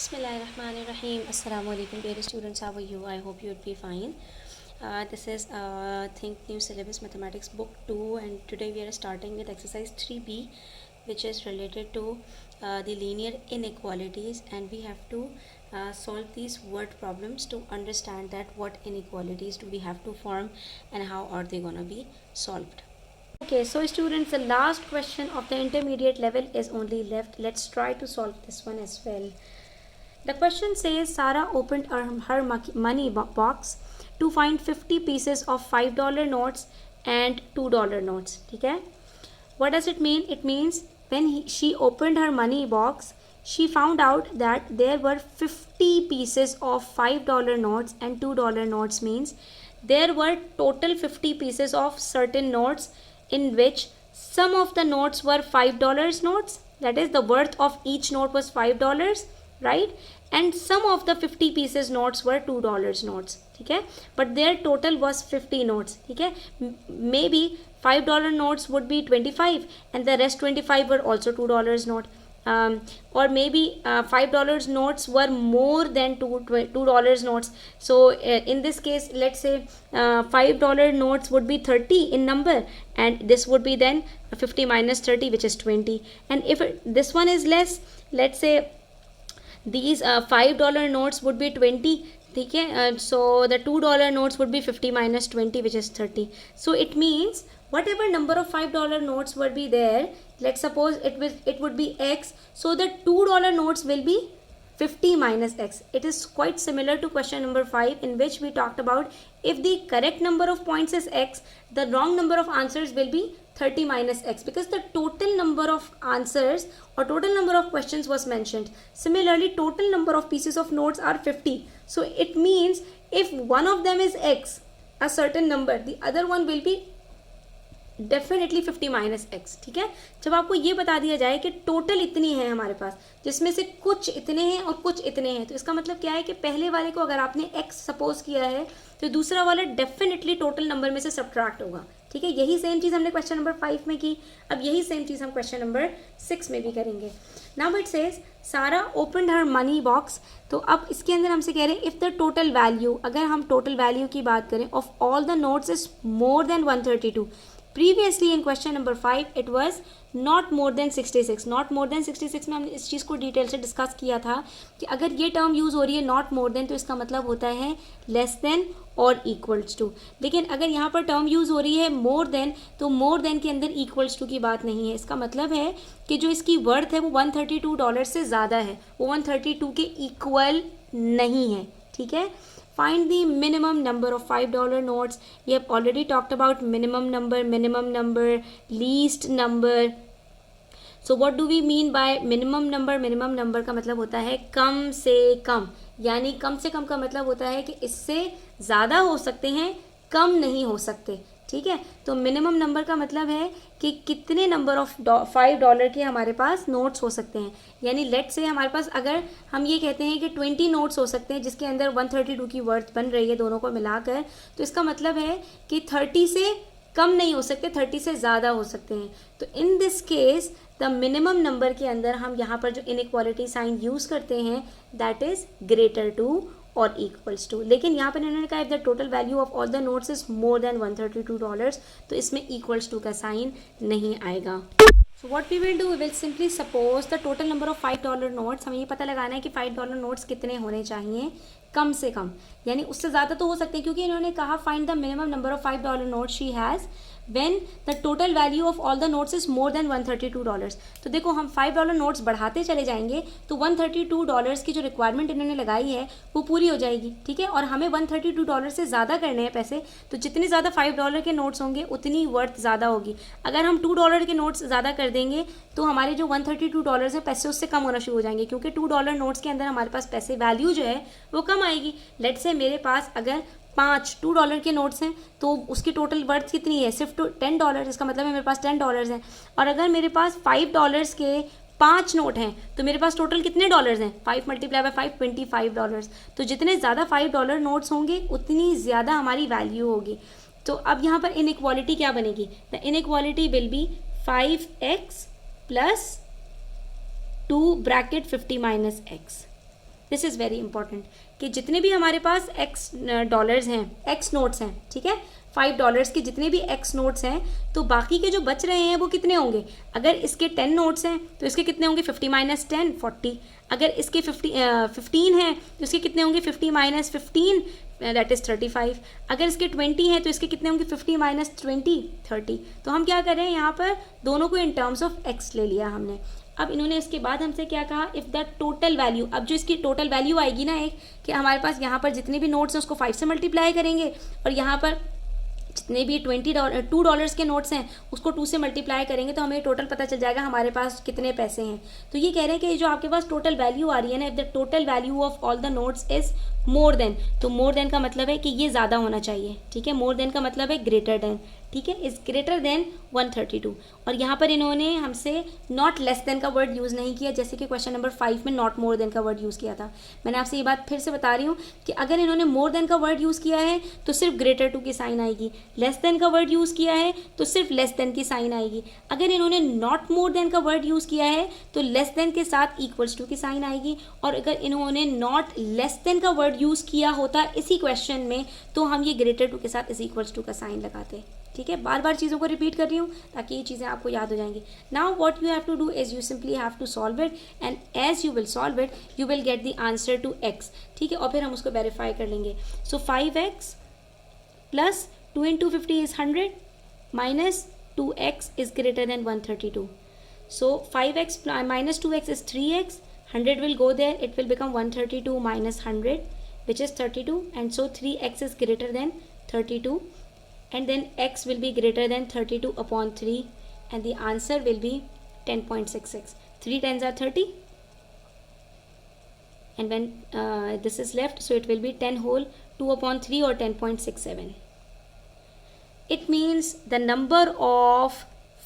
Bismillahirrahmanirrahim. Assalamu alaikum dear students, how are you? I hope you would be fine. This is Think New Syllabus Mathematics Book 2, and today we are starting with exercise 3b, which is related to the linear inequalities, and we have to solve these word problems to understand that what inequalities do we have to form and how are they gonna be solved. Okay, so students, the last question of the intermediate level is only left. Let's try to solve this one as well. The question says Sarah opened her money box to find 50 pieces of $5 notes and $2 notes. ठीक है? What does it mean? It means when she opened her money box, she found out that there were 50 pieces of $5 notes and $2 notes. Means there were total 50 pieces of certain notes in which some of the notes were $5 notes. That is, the worth of each note was $5, right? And some of the 50 pieces notes were $2 notes. ठीक है? But their total was 50 notes. ठीक है? Maybe $5 notes would be 25 and the rest 25 were also $2 note. Or maybe $5 notes were more than $2 notes. So in this case, let's say $5 notes would be 30 in number, and this would be then 50 minus 30, which is 20. And if this one is less, let's say these $5 notes would be 20. ठीक है? So the $2 notes would be 50 minus 20, which is 30. So it means whatever number of $5 notes would be there, let's suppose it would be x, so the $2 notes will be 50 minus x. It is quite similar to question number 5, in which we talked about if the correct number of points is x, the wrong number of answers will be 30 minus x, because the total number of answers or total number of questions was mentioned. Similarly, total number of pieces of notes are 50. So it means if one of them is x, a certain number, the other one will be definitely 50 minus x. ठीक है? जब आपको ये बता दिया जाए कि total इतनी है हमारे पास, जिसमें से कुछ इतने हैं और कुछ इतने हैं, तो इसका मतलब क्या है कि पहले वाले को अगर आपने एक्स सपोज किया है तो दूसरा वाला डेफिनेटली टोटल नंबर में से सब्ट्रैक्ट होगा. ठीक है? यही सेम चीज़ हमने क्वेश्चन नंबर 5 में की. अब यही सेम चीज़ हम क्वेश्चन नंबर 6 में भी करेंगे. नाउ इट सेज सारा ओपनड हर मनी बॉक्स. तो अब इसके अंदर हमसे कह रहे हैं इफ़ द टोटल वैल्यू, अगर हम टोटल वैल्यू की बात करें of all the notes is more than 132. Previously in question number 5 it was not more than 66. not more than 66 में हमने इस चीज़ को डिटेल से डिस्कस किया था कि अगर ये टर्म यूज़ हो रही है not more than, तो इसका मतलब होता है less than और equals to. लेकिन अगर यहाँ पर टर्म यूज़ हो रही है more than, तो more than के अंदर equals to की बात नहीं है. इसका मतलब है कि जो इसकी वर्थ है वो $132 से ज़्यादा है, वो 132 के इक्वल नहीं है. ठीक है? Find the minimum number of $5 notes. We have already talked about minimum number, least number. So what do we mean by minimum number? minimum number का मतलब होता है कम से कम, यानी कम से कम का मतलब होता है कि इससे ज़्यादा हो सकते हैं, कम नहीं हो सकते. ठीक है? तो मिनिमम नंबर का मतलब है कि कितने नंबर ऑफ $5 के हमारे पास नोट्स हो सकते हैं. यानी लेट से हमारे पास अगर हम ये कहते हैं कि 20 नोट्स हो सकते हैं जिसके अंदर 132 की वर्थ बन रही है दोनों को मिलाकर, तो इसका मतलब है कि 30 से कम नहीं हो सकते, 30 से ज़्यादा हो सकते हैं. तो in this case the minimum number के अंदर हम यहाँ पर जो इनइक्वालिटी साइन यूज़ करते हैं दैट इज़ ग्रेटर टू और इक्वल्स टू. लेकिन यहाँ पर इन्होंने कहा if the total value of all the notes is more than $132, तो इसमें इक्वल्स टू का साइन नहीं आएगा. So what we will do, we will simply suppose the total number of $5 notes. हमें ये पता लगाना है कि $5 नोट्स कितने होने चाहिए कम से कम, यानी उससे ज़्यादा तो हो सकते हैं, क्योंकि इन्होंने कहा find the minimum number of $5 notes she has when the total value of all the notes is more than $132. तो देखो हम $5 नोट्स बढ़ाते चले जाएंगे तो $132 की जो रिक्वायरमेंट इन्होंने लगाई है वो पूरी हो जाएगी. ठीक है? और हमें $132 से ज़्यादा करने हैं पैसे, तो जितने ज़्यादा $5 के नोट्स होंगे उतनी वर्थ ज़्यादा होगी. अगर हम $2 के नोट्स ज़्यादा कर देंगे तो हमारे जो $132 हैं पैसे उससे कम होना शुरू हो जाएंगे, क्योंकि $2 नोट्स के अंदर हमारे पास पैसे वैल्यू जो है वो कम आएगी. लेट से मेरे पास अगर 5 $2 के नोट्स हैं तो उसकी टोटल वर्थ कितनी है, सिर्फ $10. इसका मतलब है मेरे पास $10 हैं. और अगर मेरे पास $5 के 5 नोट हैं तो मेरे पास टोटल कितने डॉलर्स हैं, 5 × 5 $25. तो जितने ज़्यादा $5 नोट्स होंगे उतनी ज़्यादा हमारी वैल्यू होगी. तो अब यहाँ पर इनइक्वालिटी क्या बनेगी, the inequality will be 5x + 2 (50 - x). This is very important कि जितने भी हमारे पास एक्स डॉलर्स हैं, एक्स नोट्स हैं, ठीक है, $5 के जितने भी एक्स नोट्स हैं, तो बाकी के जो बच रहे हैं वो कितने होंगे? अगर इसके 10 नोट्स हैं तो इसके कितने होंगे? 50 माइनस 10 40। अगर इसके 15 हैं तो इसके कितने होंगे? 50 माइनस 15 दैट इज़ 35। अगर इसके 20 हैं तो इसके कितने होंगे? 50 माइनस 20 30। तो हम क्या कर रहे हैं यहाँ पर? दोनों को इन टर्म्स ऑफ एक्स ले लिया हमने। अब इन्होंने इसके बाद हमसे क्या कहा? इफ़ द टोटल वैल्यू, अब जो इसकी टोटल वैल्यू आएगी ना एक, कि हमारे पास यहाँ पर जितने भी नोट्स हैं उसको 5 से मल्टीप्लाई करेंगे और यहाँ पर जितने भी $2 के नोट्स हैं उसको 2 से मल्टीप्लाई करेंगे, तो हमें टोटल पता चल जाएगा हमारे पास कितने पैसे हैं। तो ये कह रहे हैं कि जो आपके पास टोटल वैल्यू आ रही है ना, if the total value of all the notes is more then, तो मोर देन का मतलब है कि ये ज़्यादा होना चाहिए, ठीक है, मोर देन का मतलब है ग्रेटर देन, ठीक है, इज़ ग्रेटर देन 132। और यहाँ पर इन्होंने हमसे नॉट लेस देन का वर्ड यूज़ नहीं किया, जैसे कि क्वेश्चन नंबर 5 में नॉट मोर देन का वर्ड यूज़ किया था। मैंने आपसे ये बात फिर से बता रही हूँ कि अगर इन्होंने मोर देन का वर्ड यूज़ किया है तो सिर्फ ग्रेटर टू की साइन आएगी, लेस देन का वर्ड यूज़ किया है तो सिर्फ लेस देन की साइन आएगी। अगर इन्होंने नॉट मोर देन का वर्ड यूज़ किया है तो लेस देन के साथ इक्वल्स टू की साइन आएगी, और अगर इन्होंने नॉट लेस देन का वर्ड यूज़ किया होता इसी क्वेश्चन में तो हम ये ग्रेटर टू के साथ इस इक्वल्स टू का साइन लगाते, ठीक है। बार बार चीज़ों को रिपीट कर रही हूँ ताकि ये चीज़ें आपको याद हो जाएंगी। Now what you have to do is you simply have to solve it, and as you will solve it you will get the answer to x, ठीक है, और फिर हम उसको वेरीफाई कर लेंगे। So 5x plus 2 into 50 is 100 minus 2x is greater than 132. So 5x minus 2x is 3x, 100 will go there, it will become 132 minus 100 which is 32, and so 3x is greater than 32, and then x will be greater than 32 upon 3, and the answer will be 10.66. 3 tens are 30, and when this is left, so it will be 10 whole 2 upon 3 or 10.67. It means the number of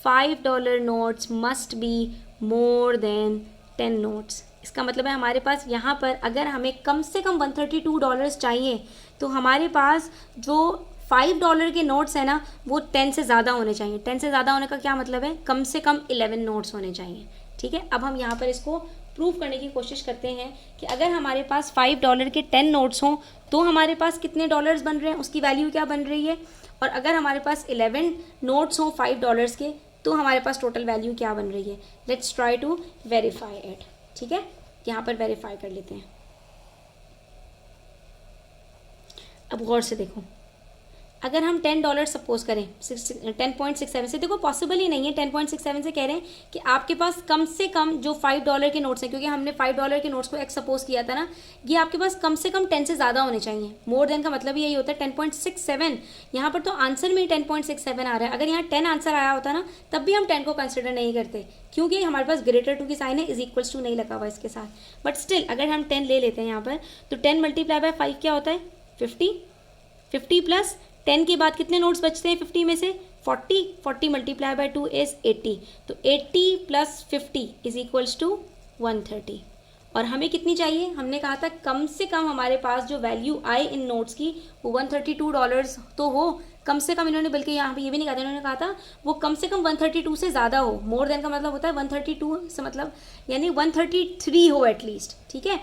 $5 notes must be more than 10 notes. इसका मतलब है हमारे पास यहाँ पर अगर हमें कम से कम $132 चाहिए तो हमारे पास जो $5 के नोट्स हैं ना वो 10 से ज़्यादा होने चाहिए। 10 से ज़्यादा होने का क्या मतलब है? कम से कम 11 नोट्स होने चाहिए, ठीक है। अब हम यहाँ पर इसको प्रूव करने की कोशिश करते हैं कि अगर हमारे पास $5 के 10 नोट्स हों तो हमारे पास कितने डॉलर्स बन रहे हैं, उसकी वैल्यू क्या बन रही है, और अगर हमारे पास 11 नोट्स हों $5 के तो हमारे पास टोटल वैल्यू क्या बन रही है। Let's try to verify it, ठीक है, यहाँ पर वेरीफाई कर लेते हैं। अब गौर से देखो, अगर हम $10 सपोज करें 10.67 से, देखो पॉसिबल ही नहीं है, 10.67 से कह रहे हैं कि आपके पास कम से कम जो $5 के नोट्स हैं, क्योंकि हमने $5 के नोट्स को एक्स सपोज किया था ना, ये आपके पास कम से कम 10 से ज़्यादा होने चाहिए। मोर देन का मतलब यही होता है 10.67। यहाँ पर तो आंसर में ही 10.67 आ रहा है। अगर यहाँ 10 आंसर आया होता ना तब भी हम 10 को कंसिडर नहीं करते, क्योंकि हमारे पास ग्रेटर टू की साइन है, इज इक्वल्स टू नहीं लगा हुआ इसके साथ। बट स्टिल अगर हम 10 ले लेते हैं यहाँ पर, तो 10 मल्टीप्लाई बाय 5 क्या होता है? 50 प्लस 10 के बाद कितने नोट्स बचते हैं 50 में से? 40 मल्टीप्लाई बाय 2 इज़ 80, तो 80 प्लस 50 इज इक्वल्स टू 130। और हमें कितनी चाहिए? हमने कहा था कम से कम हमारे पास जो वैल्यू आए इन नोट्स की वो $132 तो हो, कम से कम। इन्होंने बल्कि यहाँ पे ये भी नहीं कहा था, इन्होंने कहा था वो कम से कम 132 से ज़्यादा हो। मोर देन का मतलब होता है 132 से मतलब यानी 133 हो एटलीस्ट, ठीक है।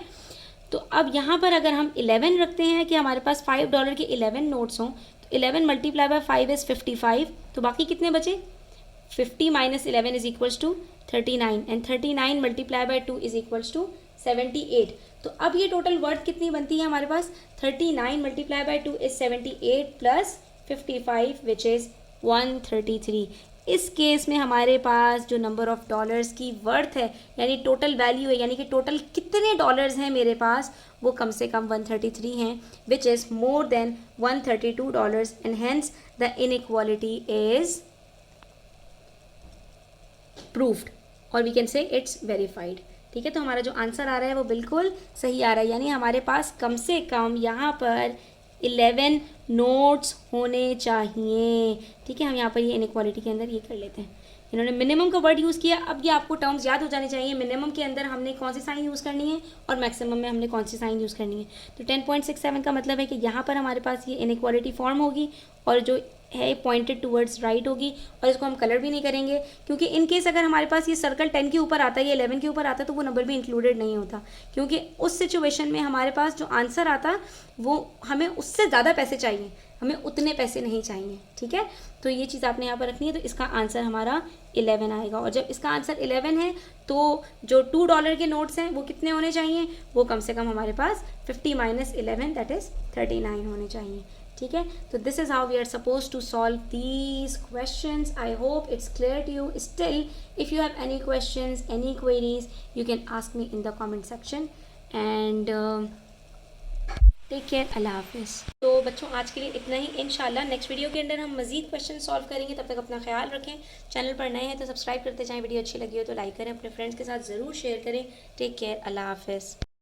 तो अब यहाँ पर अगर हम 11 रखते हैं कि हमारे पास $5 के 11 नोट्स हों, तो 11 मल्टीप्लाई बाय 5 इज़ 55, तो बाकी कितने बचे? 50 minus 11 is equals to 39, and 39 multiply by 2 is equals to 78। तो अब ये टोटल वर्थ कितनी बनती है हमारे पास? 39 multiply by 2 is 78 plus 55 which is 133। इस केस में हमारे पास जो नंबर ऑफ़ डॉलर्स की वर्थ है यानी टोटल वैल्यू है, यानी कि टोटल कितने डॉलर्स हैं मेरे पास, वो कम से कम 133 हैं, which is more than $132, and hence the inequality is proved, और we can say it's verified, ठीक है। तो हमारा जो आंसर आ रहा है वो बिल्कुल सही आ रहा है, यानी हमारे पास कम से कम यहाँ पर 11 नोट्स होने चाहिए, ठीक है। हम यहाँ पर ये इनइक्वालिटी के अंदर ये कर लेते हैं। इन्होंने मिनिमम का वर्ड यूज़ किया। अब ये आपको टर्म्स याद हो जाने चाहिए, मिनिमम के अंदर हमने कौन सी साइन यूज़ करनी है और मैक्सिमम में हमने कौन सी साइन यूज़ करनी है। तो 10.67 का मतलब है कि यहाँ पर हमारे पास ये इनइक्वालिटी फॉर्म होगी, और जो है पॉइंटेड टूवर्ड्स राइट होगी, और इसको हम कलर भी नहीं करेंगे क्योंकि इन केस अगर हमारे पास ये सर्कल 10 के ऊपर आता है या 11 के ऊपर आता है तो वो नंबर भी इंक्लूडेड नहीं होता, क्योंकि उस सिचुएशन में हमारे पास जो आंसर आता वो हमें उससे ज़्यादा पैसे चाहिए, हमें उतने पैसे नहीं चाहिए। ठीक है, तो ये चीज़ आपने यहाँ पर रखनी है। तो इसका आंसर हमारा 11 आएगा, और जब इसका आंसर 11 है तो जो $2 के नोट्स हैं वो कितने होने चाहिए, वो कम से कम हमारे पास 50 - 11 दैट इज़ 39 होने चाहिए। ठीक है, तो this is how we are suppose to solve these questions. I hope it's clear to you. Still if you have any questions, any queries, you can ask me in the comment section and take care. अल्लाह हाफिज़। तो बच्चों आज के लिए इतना ही। इंशाल्लाह next video के अंदर हम मज़ीद क्वेश्चन सॉल्व करेंगे। तब तक अपना ख्याल रखें। चैनल पर नए हैं तो सब्सक्राइब करते जाएं, वीडियो अच्छी लगी हो तो लाइक करें, अपने फ्रेंड्स के साथ ज़रूर शेयर करें। Take care. अल्लाह हाफिज़।